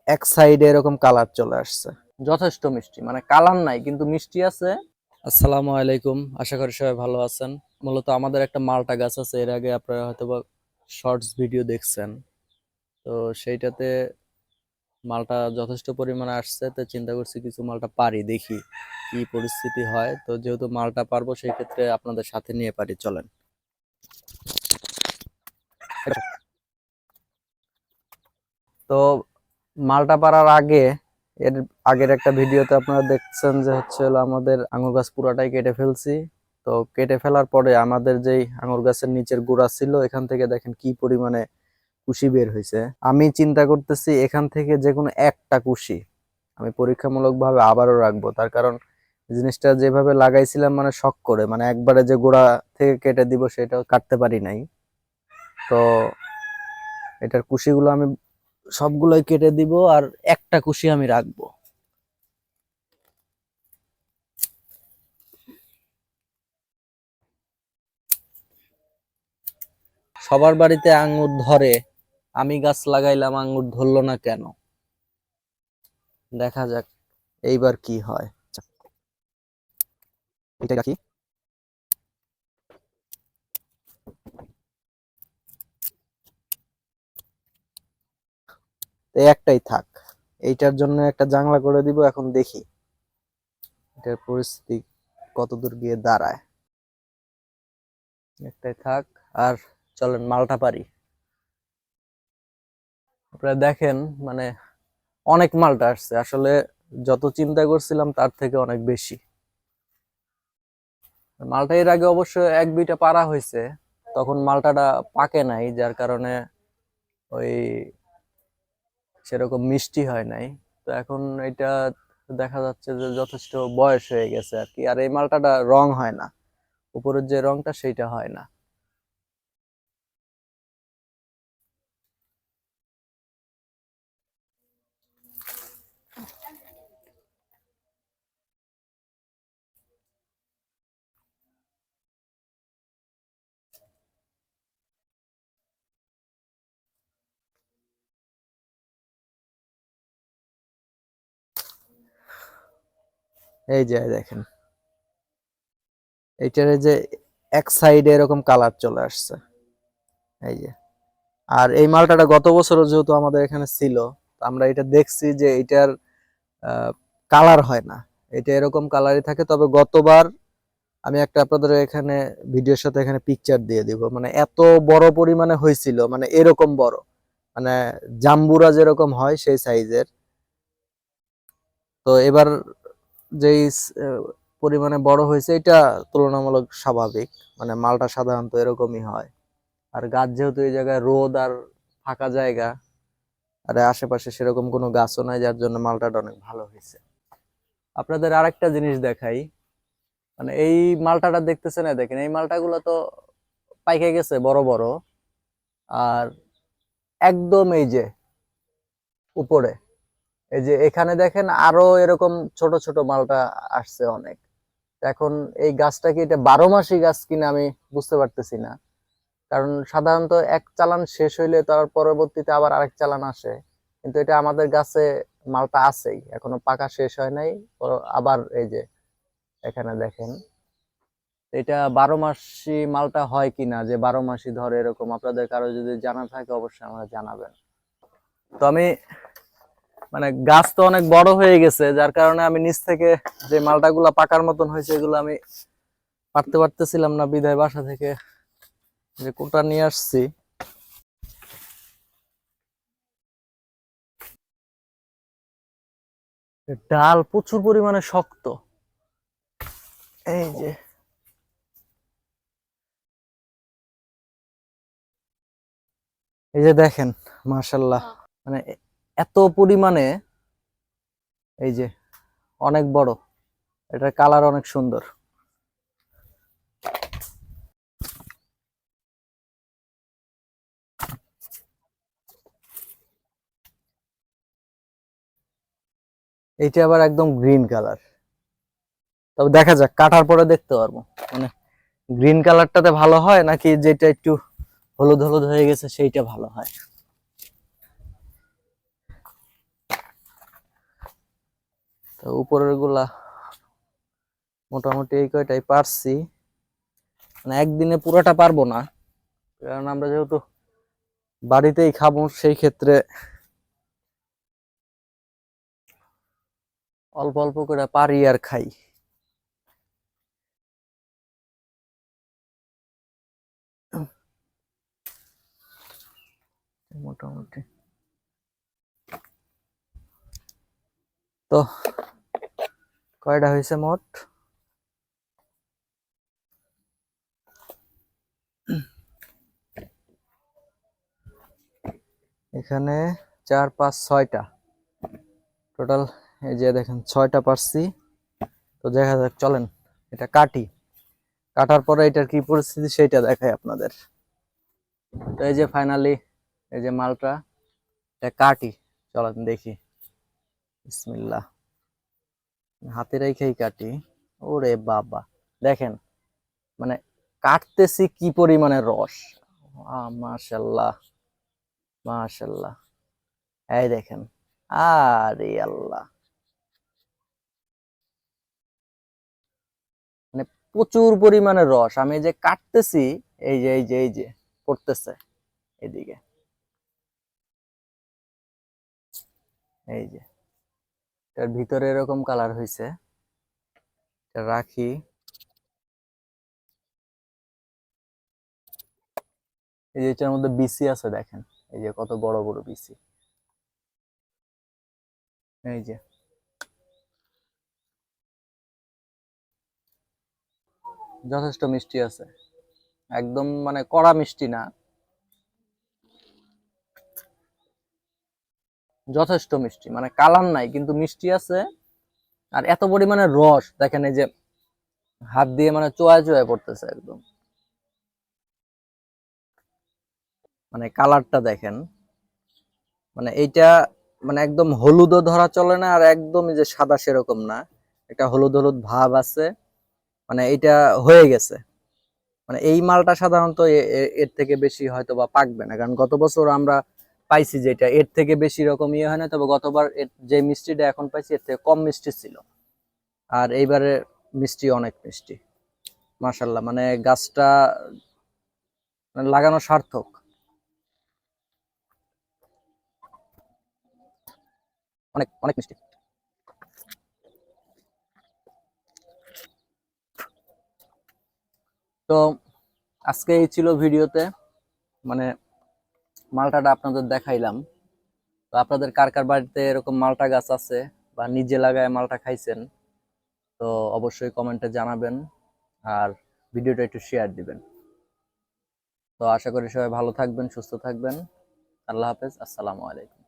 এক সাইডে এরকম কালার চলে আসছে, যথেষ্ট মিষ্টি, মানে কালার নাই কিন্তু মিষ্টি আছে। আসসালামু আলাইকুম, আশা করি সবাই ভালো আছেন। মূলত আমাদের একটা মালটা গাছ আছে, এর আগে আপনারা হয়তো শর্টস ভিডিও দেখছেন। তো সেইটাতে মালটা যথেষ্ট পরিমাণে আসছে, তো চিন্তা করছি কিছু মালটা পারি, দেখি কি পরিস্থিতি হয়। তো যেহেতু মালটা পারবো সেই ক্ষেত্রে আপনাদের সাথে নিয়ে পারি, চলেন। তো মালটা পারার আগে, এর আগের একটা ভিডিওতে আপনারা দেখছেন যে হলো আমাদের আঙুর গাছ পুরাটাই কেটে ফেলছি। তো কেটে ফেলার পরে আমাদের যেই আঙুর গাছের নিচের গোড়া ছিল, এখান থেকে দেখেন কি পরিমাণে কুশি বের হয়েছে। আমি চিন্তা করতেছি এখান থেকে যে কোনো একটা কুশি আমি পরীক্ষামূলক ভাবে আবারও রাখবো। তার কারণ জিনিসটা যেভাবে লাগাইছিলাম, মানে শখ করে, মানে একবারে যে গোড়া থেকে কেটে দিব সেটাও কাটতে পারি নাই। তো এটার কুশিগুলো আমি সবগুলোই কেটে দিব, আর একটা কুশি আমি রাখবো। সবার বাড়িতে আঙ্গুর ধরে, আমি গাছ লাগাইলাম আঙ্গুর ধরলো না কেন? দেখা যাক এইবার কি হয়। এটাই রাখি। একটাই থাক, এইটার জন্য একটা জানলা করে দিব। এখন দেখি এটার পরিস্থিতি কতদূর গিয়ে দাঁড়ায়। একটাই থাক, আর চলেন মালটা পারি। আপনারা দেখেন, মানে অনেক মালটা আসছে, আসলে যত চিন্তা করছিলাম তার থেকে অনেক বেশি মালটা। এর আগে অবশ্য এক দুইটা পারা হয়েছে, তখন মালটাটা পাকে নাই, যার কারণে ওই সেরকম মিষ্টি হয় নাই। তো এখন এটা দেখা যাচ্ছে যে যথেষ্ট বয়স হয়ে গেছে আর কি। আর এই মালটাটা রং হয় না, উপরের যে রংটা সেইটা হয় না। এই যে দেখেন, এইটার যে এক সাইডে এরকম কালার চলে আসছে, এই যে। আর এই মালটাটা গত বছরও যেহেতু আমাদের এখানে ছিল, আমরা এটা দেখছি যে এটার কালার হয় না, এটা এরকম কালারই থাকে। তবে গতবার আমি একটা আপনাদের এখানে ভিডিওর সাথে এখানে পিকচার দিয়ে দিব, মানে এত বড় পরিমাণে হয়েছিল, মানে এরকম বড়, মানে জাম্বুরা যেরকম হয় সেই সাইজের। তো এবার যেই পরিমাণে বড় হয়েছে এটা তুলনামূলক স্বাভাবিক, মানে মালটা সাধারণত এরকমই হয়। আর গাছ যেহেতু এই জায়গায় রোদ আর ফাঁকা জায়গা, আর আশেপাশে সেরকম কোনো গাছও নাই, যার জন্য মালটাটা অনেক ভালো হয়েছে। আপনাদের আরেকটা জিনিস দেখাই, মানে এই মালটাটা দেখতেছেন, দেখেন এই মালটাগুলো তো পাইকে গেছে বড় বড়। আর একদম এই যে উপরে, এই যে এখানে দেখেন আরো এরকম ছোট ছোট মালটা আসছে অনেক। এখন এই গাছটা কি এটা 12 মাসি গাছ কিনা আমি বুঝতে পারতেছি না। কারণ সাধারণত এক চালান শেষ হইলে তার পরবর্তীতে আবার আরেক চালান আসে, কিন্তু এটা আমাদের গাছে মালটা আছেই, এখনো পাকা শেষ হয় নাই। আবার এই যে এখানে দেখেন, এটা 12 মাসি মালটা হয় কিনা, যে 12 মাসি ধরে এরকম, আপনাদের কারো যদি জানা থাকে অবশ্যই আমাকে জানাবেন। তো আমি, মানে গাছ তো অনেক বড় হয়ে গেছে, যার কারণে আমি নিচ থেকে যে মালটা গুলা পাকার মতন হয়েছে এগুলো আমি পারতে পারতেছিলাম না, বিদায় বাসা থেকে যে কোটা নিয়ে আসছি। ডাল প্রচুর পরিমাণে শক্ত, এই যে এই যে দেখেন, মাশাল্লাহ, মানে এত পরিমাণে, এই যে অনেক বড়, এটার কালার অনেক সুন্দর। এইটা আবার একদম গ্রিন কালার। তবে দেখা যাক, কাটার পরে দেখতে পারবো মানে গ্রিন কালারটাতে ভালো হয় নাকি যেটা একটু হলুদ হলুদ হয়ে গেছে সেইটা ভালো হয়। তো উপরের গুলা মোটামুটি এই কয়টাই পারছি, মানে একদিনে পুরোটা পারবো না, কারণ আমরা যেহেতু বাড়িতেই খাবো সেই ক্ষেত্রে অল্প অল্প করে পারি আর খাই। মোটামুটি তো কয়টা হয়েছে মোট? এখানে 4 5 6টা টোটাল, এই যে দেখেন 6টা পারছি। তো দেখা যাক, চলেন এটা কাটি, কাটার পরে এটার কি পরিস্থিতি সেটা দেখাই আপনাদের। তো এই যে ফাইনালি এই যে মালটা, এটা কাটি, চলেন দেখি। বিসমিল্লাহ, হাতে রেখেই কাটি। ওরে বাবা, দেখেন মানে কাটতেছি কি পরিমাণে রস। মাশাল্লাহ মাশাল্লাহ, এই দেখেন, আরে আল্লাহ, মানে প্রচুর পরিমাণে রস। আমি এই যে কাটতেছি, এই যে পড়তেছে এদিকে, এই যে এর ভিতরে এরকম কালার হয়েছে। এটা রাখি, এই যে এটার মধ্যে বিসি আছে দেখেন, এই যে কত বড় বড় বিসি, এই যে যথেষ্ট মিষ্টি আছে, একদম মানে কড়া মিষ্টি না, যথেষ্ট মিষ্টি, মানে কালার নাই কিন্তু মিষ্টি আছে। আর এত পরিমাণে রস দেখেন, এই যে হাত দিয়ে মানে চোয়ায় চোয়ায় পড়তেছে একদম, মানে কালারটা দেখেন, মানে এইটা মানে একদম হলুদও ধরা চলে না, আর একদম এই যে সাদা সেরকম না, একটা হলুদ হলুদ ভাব আছে, মানে এইটা হয়ে গেছে। মানে এই মালটা সাধারণত এর থেকে বেশি হয়তো বা পাকবে না, কারণ গত বছর আমরা পাইছি যেটা এর থেকে বেশি রকম ইয়ে হয় না, তবে গতবার যে মিষ্টিটা এখন পাইছি এর থেকে কম মিষ্টি ছিল। আর এইবারে মিষ্টি অনেক মিষ্টি, মাশাল্লাহ, মানে গাছটা মানে লাগানো সার্থক, অনেক অনেক মিষ্টি। তো আজকে এই ছিল ভিডিওতে, মানে মালটাটা আপনাদের দেখাইলাম। তো আপনাদের কার কার বাড়িতে এরকম মালটা গাছ আছে বা নিজে লাগায় মালটা খাইছেন, তো অবশ্যই কমেন্টে জানাবেন, আর ভিডিওটা একটু শেয়ার দিবেন। তো আশা করি সবাই ভালো থাকবেন, সুস্থ থাকবেন। আল্লাহ হাফেজ, আসসালামু আলাইকুম।